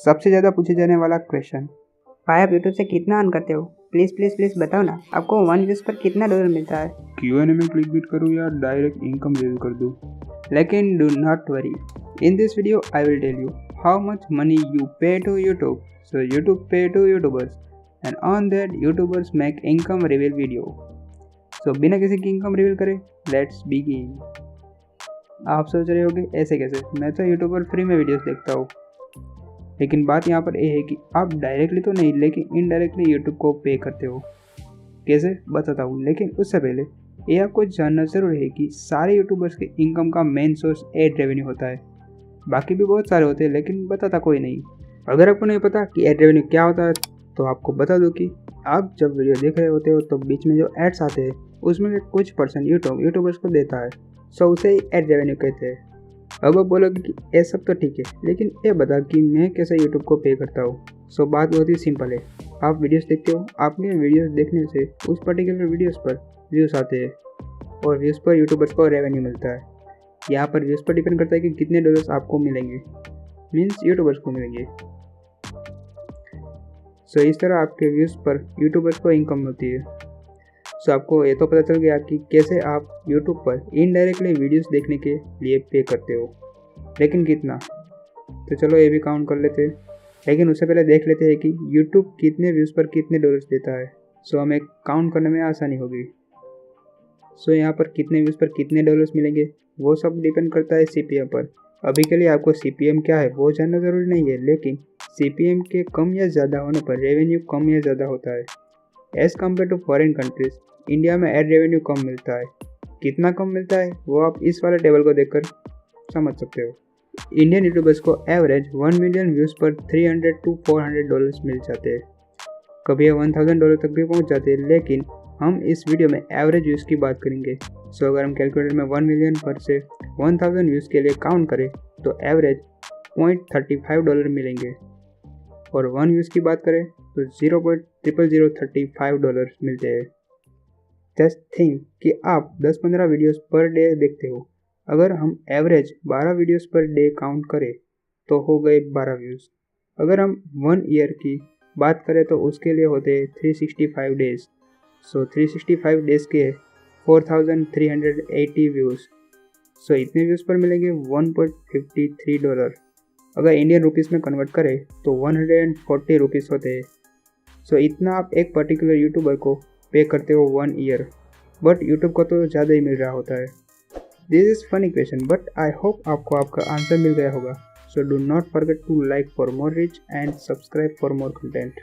सबसे ज़्यादा पूछे जाने वाला क्वेश्चन, भाई आप यूट्यूब से कितना अर्न करते हो? प्लीज़ प्लीज़ प्लीज़ बताओ ना, आपको 1 व्यूज़ पर कितना डॉलर मिलता है? Q&A में क्लिक बिट करूँ या डायरेक्ट इनकम रिवील कर दूँ? लेकिन do not worry, in this video I will tell you how much money you pay to YouTube, so YouTube pay to YouTubers and on that YouTubers make income reveal video. So बिना किसी की income reveal करे, let's begin. आप सोच रहे होगे ऐसे कैसे, मैं तो यूट्यूब पर फ्री में वीडियोस देखता हूँ। लेकिन बात यहाँ पर यह है कि आप डायरेक्टली तो नहीं लेकिन इनडायरेक्टली यूट्यूब को पे करते हो। कैसे बताता हूँ, लेकिन उससे पहले ये आपको जानना ज़रूर है कि सारे यूट्यूबर्स के इनकम का मेन सोर्स एड रेवेन्यू होता है। बाकी भी बहुत सारे होते हैं लेकिन बताता कोई नहीं। अगर आपको नहीं पता कि एड रेवेन्यू क्या होता है तो आपको बता दूँ कि आप जब वीडियो देख रहे होते हो तो बीच में जो एड्स आते हैं उसमें कुछ परसेंट यूट्यूबर्स को देता है, सो उसे ही एड रेवेन्यू कहते हैं। अब आप बोलोगे कि ये सब तो ठीक है, लेकिन ये बता कि मैं कैसे यूट्यूब को पे करता हूँ। सो बात बहुत ही सिंपल है। आप वीडियोस देखते हो, आपके वीडियोस देखने से उस पर्टिकुलर वीडियोस पर व्यूज़ आते हैं और व्यूज़ पर यूट्यूबर्स को रेवेन्यू मिलता है। यहाँ पर व्यूज़ पर डिपेंड करता है कि कितने डॉलर्स आपको मिलेंगे, मीन्स यूट्यूबर्स को मिलेंगे। सो इस तरह आपके व्यूज़ पर यूट्यूबर्स को इनकम मिलती है। सो आपको ये तो पता चल गया कि कैसे आप यूट्यूब पर इनडायरेक्टली वीडियोस देखने के लिए पे करते हो, लेकिन कितना, तो चलो ये भी काउंट कर लेते हैं। लेकिन उससे पहले देख लेते हैं कि यूट्यूब कितने व्यूज़ पर कितने डॉलर्स देता है। सो हमें काउंट करने में आसानी होगी। सो यहाँ पर कितने व्यूज़ पर कितने डॉलर्स मिलेंगे वो सब डिपेंड करता है CPM पर। अभी के लिए आपको CPM क्या है वो जानना ज़रूरी नहीं है, लेकिन CPM के कम या ज़्यादा होने पर रेवेन्यू कम या ज़्यादा होता है। As compare to foreign countries, India में एड रेवेन्यू कम मिलता है। कितना कम मिलता है वो आप इस वाले टेबल को देखकर समझ सकते हो। इंडियन यूट्यूबर्स को एवरेज 1 मिलियन व्यूज़ पर $300 to $400 मिल जाते हैं। कभी ये $1000 तक भी पहुंच जाते हैं, लेकिन हम इस वीडियो में एवरेज व्यूज़ की बात करेंगे। सो अगर हम कैलकुलेटर में 1 मिलियन पर से 1000 व्यूज़ के लिए काउंट करें तो एवरेज $0.35 मिलेंगे, और 1 व्यूज़ की बात करें तो $0.00035 मिलते हैं। जस्ट थिंक कि आप 10-15 वीडियोस पर डे देखते हो। अगर हम average 12 videos per day count करें तो हो गए 12 व्यूज़। अगर हम 1 ईयर की बात करें तो उसके लिए होते हैं 365 डेज़। सो 365 डेज़ के 4380 व्यूज़। सो इतने व्यूज़ पर मिलेंगे $1.53। अगर इंडियन रुपीज़ में कन्वर्ट करें तो 140 रुपीज़ होते हैं। सो इतना आप एक पर्टिकुलर यूट्यूबर को पे करते हो 1 ईयर, बट यूट्यूब को तो ज़्यादा ही मिल रहा होता है। This is funny question, but I hope आपको आपका आंसर मिल गया होगा। So do not forget to like for more reach and subscribe for more content.